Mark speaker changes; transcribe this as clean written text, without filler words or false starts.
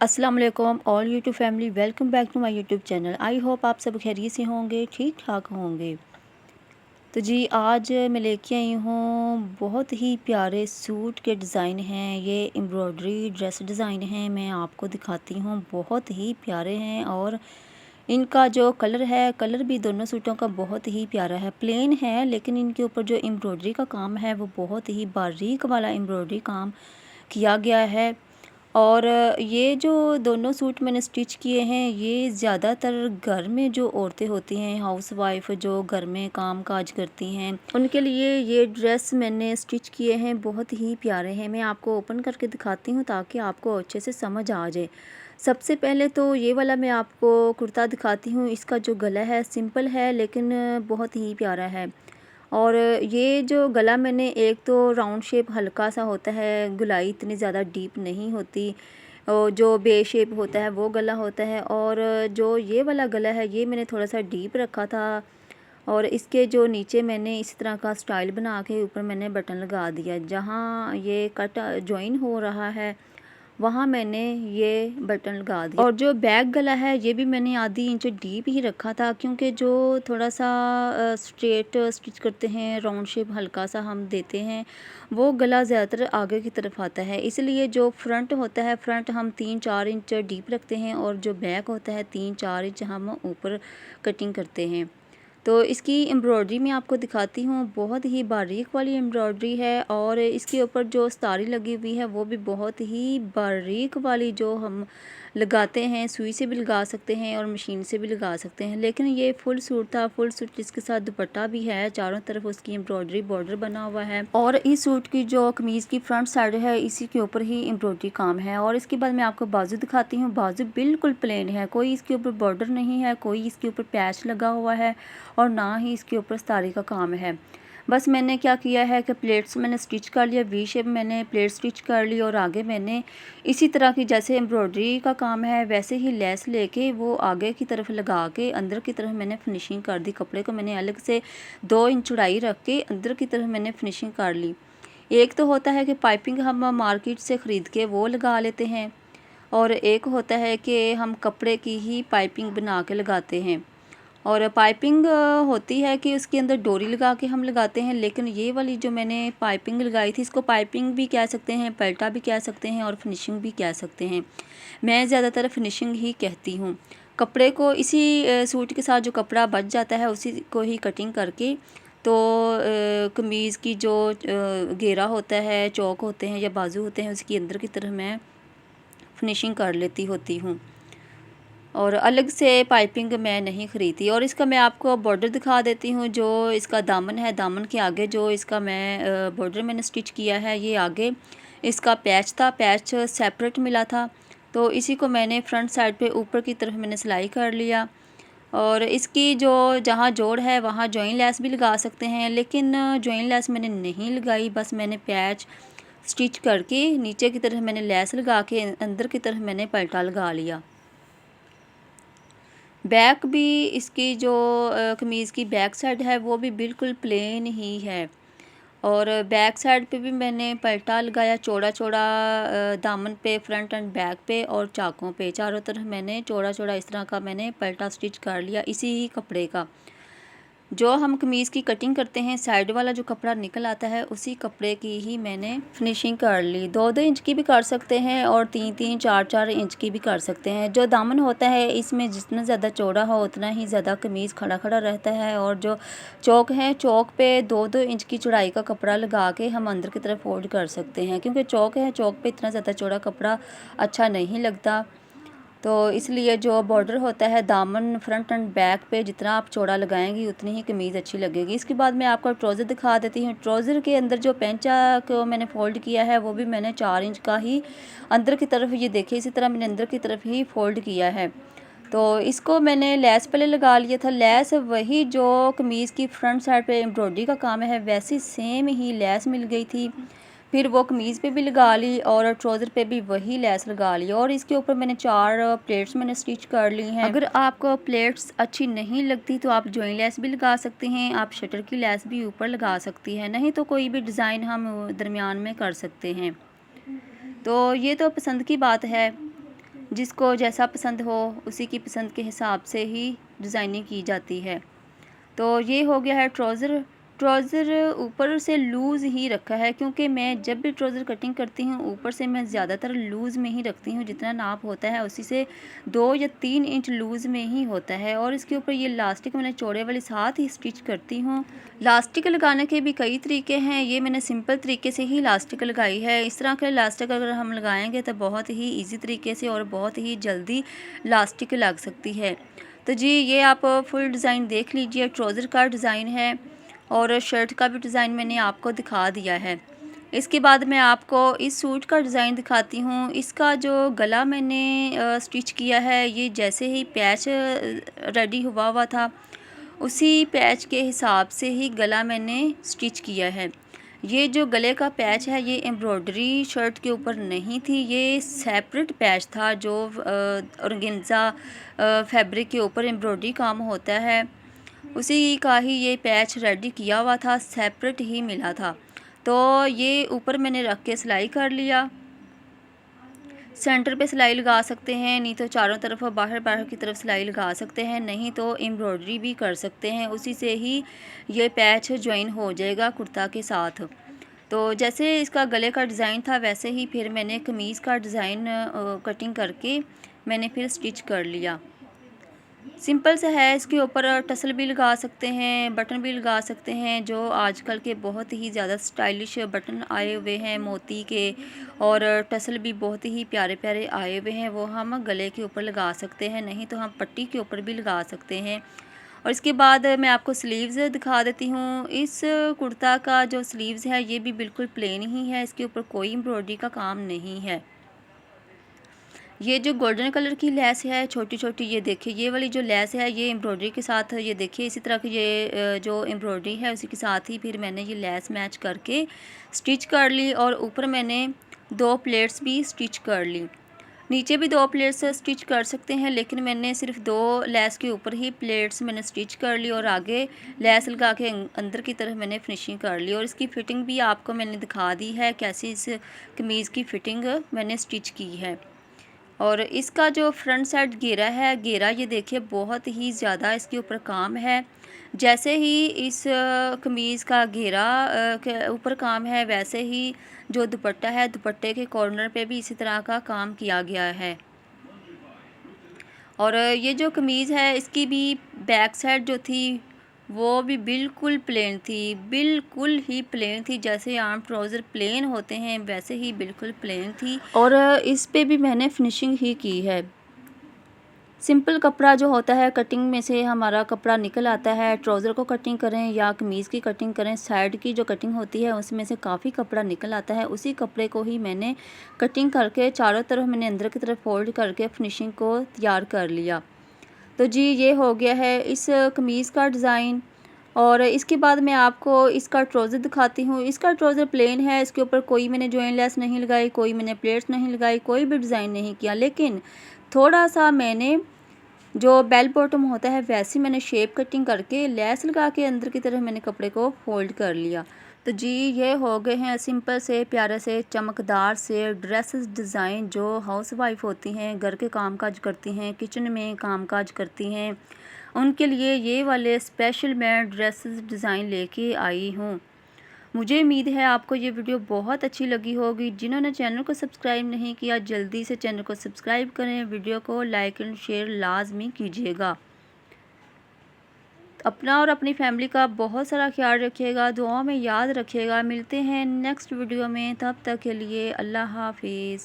Speaker 1: अस्सलाम वालेकुम all YouTube family, welcome back to my YouTube channel. I hope आप सब खैरियत से होंगे, ठीक ठाक होंगे। तो जी आज मैं लेके आई हूँ बहुत ही प्यारे सूट के डिज़ाइन हैं। ये एम्ब्रॉयडरी ड्रेस डिज़ाइन हैं, मैं आपको दिखाती हूँ। बहुत ही प्यारे हैं और इनका जो कलर है, कलर भी दोनों सूटों का बहुत ही प्यारा है। प्लेन है लेकिन इनके ऊपर जो एम्ब्रॉयडरी का काम है वो बहुत ही बारीक वाला एम्ब्रॉयडरी काम किया गया है। और ये जो दोनों सूट मैंने स्टिच किए हैं, ये ज़्यादातर घर में जो औरतें होती हैं, हाउसवाइफ जो घर में काम काज करती हैं, उनके लिए ये ड्रेस मैंने स्टिच किए हैं। बहुत ही प्यारे हैं। मैं आपको ओपन करके दिखाती हूँ ताकि आपको अच्छे से समझ आ जाए। सबसे पहले तो ये वाला मैं आपको कुर्ता दिखाती हूँ। इसका जो गला है सिंपल है लेकिन बहुत ही प्यारा है। और ये जो गला मैंने, एक तो राउंड शेप हल्का सा होता है, गुलाई इतनी ज़्यादा डीप नहीं होती, और जो बे शेप होता है वो गला होता है। और जो ये वाला गला है ये मैंने थोड़ा सा डीप रखा था। और इसके जो नीचे मैंने इस तरह का स्टाइल बना के ऊपर मैंने बटन लगा दिया। जहाँ ये कट जॉइन हो रहा है वहाँ मैंने ये बटन लगा दिया। और जो बैक गला है ये भी मैंने आधी इंच डीप ही रखा था, क्योंकि जो थोड़ा सा स्ट्रेट स्टिच करते हैं, राउंड शेप हल्का सा हम देते हैं, वो गला ज़्यादातर आगे की तरफ आता है। इसलिए जो फ्रंट होता है, फ्रंट हम 3-4 इंच डीप रखते हैं और जो बैक होता है 3-4 इंच हम ऊपर कटिंग करते हैं। तो इसकी एम्ब्रॉयडरी मैं आपको दिखाती हूँ। बहुत ही बारीक वाली एम्ब्रॉयडरी है और इसके ऊपर जो सितारी लगी हुई है वो भी बहुत ही बारीक वाली, जो हम लगाते हैं, सुई से भी लगा सकते हैं और मशीन से भी लगा सकते हैं। लेकिन ये फुल सूट था, फुल सूट जिसके साथ दुपट्टा भी है, चारों तरफ उसकी एम्ब्रॉयडरी बॉर्डर बना हुआ है। और इस सूट की जो कमीज़ की फ्रंट साइड है इसी के ऊपर ही एम्ब्रॉयडरी काम है। और इसके बाद मैं आपको बाजू दिखाती हूँ। बाजू बिल्कुल प्लेन है, कोई इसके ऊपर बॉर्डर नहीं है, कोई इसके ऊपर पैच लगा हुआ है और ना ही इसके ऊपर सितारे का काम है। बस मैंने क्या किया है कि प्लेट्स मैंने स्टिच कर लिया, वी शेप मैंने प्लेट स्टिच कर ली और आगे मैंने इसी तरह की, जैसे एम्ब्रॉयडरी का काम है वैसे ही लेस लेके वो आगे की तरफ लगा के अंदर की तरफ मैंने फिनिशिंग कर दी। कपड़े को मैंने अलग से 2 इंच चौड़ाई रख के अंदर की तरफ मैंने फिनिशिंग कर ली। एक तो होता है कि पाइपिंग हम मार्केट से ख़रीद के वो लगा लेते हैं, और एक होता है कि हम कपड़े की ही पाइपिंग बना के लगाते हैं। और पाइपिंग होती है कि उसके अंदर डोरी लगा के हम लगाते हैं, लेकिन ये वाली जो मैंने पाइपिंग लगाई थी, इसको पाइपिंग भी कह सकते हैं, पलटा भी कह सकते हैं और फिनिशिंग भी कह सकते हैं। मैं ज़्यादातर फिनिशिंग ही कहती हूँ। कपड़े को इसी सूट के साथ जो कपड़ा बच जाता है उसी को ही कटिंग करके, तो कमीज़ की जो घेरा होता है, चौक होते हैं या बाजू होते हैं, उसकी अंदर की तरफ मैं फिनिशिंग कर लेती होती हूँ। और अलग से पाइपिंग मैं नहीं ख़रीदी। और इसका मैं आपको बॉर्डर दिखा देती हूँ। जो इसका दामन है, दामन के आगे जो इसका मैं बॉर्डर मैंने स्टिच किया है, ये आगे इसका पैच था, पैच सेपरेट मिला था, तो इसी को मैंने फ्रंट साइड पे ऊपर की तरफ मैंने सिलाई कर लिया। और इसकी जो जहाँ जोड़ है वहाँ जॉइन लेस भी लगा सकते हैं, लेकिन जॉइन लेस मैंने नहीं लगाई। बस मैंने पैच स्टिच करके नीचे की तरफ मैंने लेस लगा के अंदर की तरफ मैंने पलटा लगा लिया। बैक भी इसकी जो कमीज़ की बैक साइड है वो भी बिल्कुल प्लेन ही है। और बैक साइड पे भी मैंने पलटा लगाया चौड़ा चौड़ा, दामन पे, फ्रंट एंड बैक पे और चाकों पे, चारों तरफ मैंने चौड़ा चौड़ा इस तरह का मैंने पलटा स्टिच कर लिया इसी ही कपड़े का। जो हम कमीज़ की कटिंग करते हैं, साइड वाला जो कपड़ा निकल आता है उसी कपड़े की ही मैंने फिनिशिंग कर ली। 2-2 इंच की भी कर सकते हैं और 3-3, 4-4 इंच की भी कर सकते हैं। जो दामन होता है इसमें जितना ज़्यादा चौड़ा हो उतना ही ज़्यादा कमीज़ खड़ा खड़ा रहता है। और जो चौक है, चौक पे 2-2 इंच की चौड़ाई का कपड़ा लगा के हम अंदर की तरफ फोल्ड कर सकते हैं, क्योंकि चौक है, चौक पे इतना ज़्यादा चौड़ा कपड़ा अच्छा नहीं लगता। तो इसलिए जो बॉर्डर होता है दामन, फ्रंट एंड बैक पे जितना आप चौड़ा लगाएंगी उतनी ही कमीज़ अच्छी लगेगी। इसके बाद मैं आपको ट्राउज़र दिखा देती हूँ। ट्राउज़र के अंदर जो पेंचा को मैंने फ़ोल्ड किया है वो भी मैंने 4 इंच का ही अंदर की तरफ, ये देखिए इसी तरह मैंने अंदर की तरफ ही फ़ोल्ड किया है। तो इसको मैंने लेस पहले लगा लिया था। लेस वही जो कमीज़ की फ्रंट साइड पे एम्ब्रॉयडरी का काम है वैसी सेम ही लेस मिल गई थी। फिर वो कमीज़ पे भी लगा ली और ट्राउज़र पे भी वही लेस लगा ली। और इसके ऊपर मैंने 4 प्लेट्स मैंने स्टिच कर ली हैं। अगर आपको प्लेट्स अच्छी नहीं लगती तो आप जॉइन लेस भी लगा सकते हैं, आप शटर की लेस भी ऊपर लगा सकती हैं, नहीं तो कोई भी डिज़ाइन हम दरमियान में कर सकते हैं। तो ये तो पसंद की बात है। जिसको जैसा पसंद हो उसी की पसंद के हिसाब से ही डिज़ाइनिंग की जाती है। तो ये हो गया है ट्राउज़र। ट्राउज़र ऊपर से लूज़ ही रखा है, क्योंकि मैं जब भी ट्राउज़र कटिंग करती हूँ ऊपर से मैं ज़्यादातर लूज़ में ही रखती हूँ। जितना नाप होता है उसी से 2 या 3 इंच लूज़ में ही होता है। और इसके ऊपर ये लास्टिक मैंने चौड़े वाले साथ ही स्टिच करती हूँ। लास्टिक लगाने के भी कई तरीके हैं, ये मैंने सिंपल तरीके से ही लास्टिक लगाई है। इस तरह के लास्टिक अगर हम लगाएंगे तो बहुत ही ईजी तरीके से और बहुत ही जल्दी लास्टिक लग सकती है। तो जी ये आप फुल डिज़ाइन देख लीजिए। ट्राउज़र का डिज़ाइन है और शर्ट का भी डिज़ाइन मैंने आपको दिखा दिया है। इसके बाद मैं आपको इस सूट का डिज़ाइन दिखाती हूँ। इसका जो गला मैंने स्टिच किया है, ये जैसे ही पैच रेडी हुआ था उसी पैच के हिसाब से ही गला मैंने स्टिच किया है। ये जो गले का पैच है ये एम्ब्रॉयडरी शर्ट के ऊपर नहीं थी, ये सेपरेट पैच था जो ऑर्गेन्जा फैब्रिक के ऊपर एम्ब्रॉयडरी काम होता है उसी का ही ये पैच रेडी किया हुआ था, सेपरेट ही मिला था। तो ये ऊपर मैंने रख के सिलाई कर लिया। सेंटर पे सिलाई लगा सकते हैं, नहीं तो चारों तरफ बाहर बाहर की तरफ सिलाई लगा सकते हैं, नहीं तो एम्ब्रॉयडरी भी कर सकते हैं। उसी से ही ये पैच ज्वाइन हो जाएगा कुर्ता के साथ। तो जैसे इसका गले का डिज़ाइन था वैसे ही फिर मैंने कमीज़ का डिज़ाइन कटिंग करके मैंने फिर स्टिच कर लिया। सिंपल से है, इसके ऊपर टसल भी लगा सकते हैं, बटन भी लगा सकते हैं, जो आजकल के बहुत ही ज़्यादा स्टाइलिश बटन आए हुए हैं मोती के, और टसल भी बहुत ही प्यारे प्यारे आए हुए हैं, वो हम गले के ऊपर लगा सकते हैं, नहीं तो हम पट्टी के ऊपर भी लगा सकते हैं। और इसके बाद मैं आपको स्लीव्स दिखा देती हूँ। इस कुर्ता का जो स्लीव्स है ये भी बिल्कुल प्लेन ही है, इसके ऊपर कोई एम्ब्रॉयडरी का काम नहीं है। ये जो गोल्डन कलर की लेस है छोटी छोटी, ये देखिए ये वाली जो लेस है ये एम्ब्रॉयडरी के साथ, ये देखिए इसी तरह की ये जो एम्ब्रॉयडरी है उसी के साथ ही फिर मैंने ये लेस मैच करके स्टिच कर ली। और ऊपर मैंने 2 प्लेट्स भी स्टिच कर ली। नीचे भी 2 प्लेट्स स्टिच कर सकते हैं, लेकिन मैंने सिर्फ 2 लेस के ऊपर ही प्लेट्स मैंने स्टिच कर ली और आगे लेस लगा के अंदर की तरफ मैंने फिनिशिंग कर ली। और इसकी फ़िटिंग भी आपको मैंने दिखा दी है, कैसी इस कमीज़ की फ़िटिंग मैंने स्टिच की है। और इसका जो फ्रंट साइड घेरा है, घेरा ये देखिए बहुत ही ज़्यादा इसके ऊपर काम है। जैसे ही इस कमीज़ का घेरा के ऊपर काम है, वैसे ही जो दुपट्टा है, दुपट्टे के कॉर्नर पे भी इसी तरह का काम किया गया है। और ये जो कमीज़ है इसकी भी बैक साइड जो थी वो भी बिल्कुल प्लेन थी, बिल्कुल ही प्लेन थी। जैसे आम ट्राउज़र प्लेन होते हैं वैसे ही बिल्कुल प्लेन थी। और इस पे भी मैंने फिनिशिंग ही की है। सिंपल कपड़ा जो होता है कटिंग में से हमारा कपड़ा निकल आता है, ट्राउज़र को कटिंग करें या कमीज़ की कटिंग करें, साइड की जो कटिंग होती है उसमें से काफ़ी कपड़ा निकल आता है। उसी कपड़े को ही मैंने कटिंग करके चारों तरफ मैंने अंदर की तरफ फोल्ड करके फिनिशिंग को तैयार कर लिया। तो जी ये हो गया है इस कमीज़ का डिज़ाइन। और इसके बाद मैं आपको इसका ट्राउज़र दिखाती हूँ। इसका ट्राउज़र प्लेन है, इसके ऊपर कोई मैंने जॉइन लेस नहीं लगाई, कोई मैंने प्लेट्स नहीं लगाई, कोई भी डिज़ाइन नहीं किया, लेकिन थोड़ा सा मैंने जो बेल बॉटम होता है वैसी मैंने शेप कटिंग करके लेस लगा के अंदर की तरफ मैंने कपड़े को फोल्ड कर लिया। तो जी ये हो गए हैं सिंपल से प्यारे से चमकदार से ड्रेसेस डिज़ाइन जो हाउस वाइफ होती हैं, घर के कामकाज करती हैं, किचन में कामकाज करती हैं, उनके लिए ये वाले स्पेशल मैं ड्रेसेस डिज़ाइन लेके आई हूँ। मुझे उम्मीद है आपको ये वीडियो बहुत अच्छी लगी होगी। जिन्होंने चैनल को सब्सक्राइब नहीं किया जल्दी से चैनल को सब्सक्राइब करें, वीडियो को लाइक एंड शेयर लाजमी कीजिएगा। अपना और अपनी फैमिली का बहुत सारा ख्याल रखिएगा, दुआओं में याद रखिएगा। मिलते हैं नेक्स्ट वीडियो में, तब तक के लिए अल्लाह हाफिज़।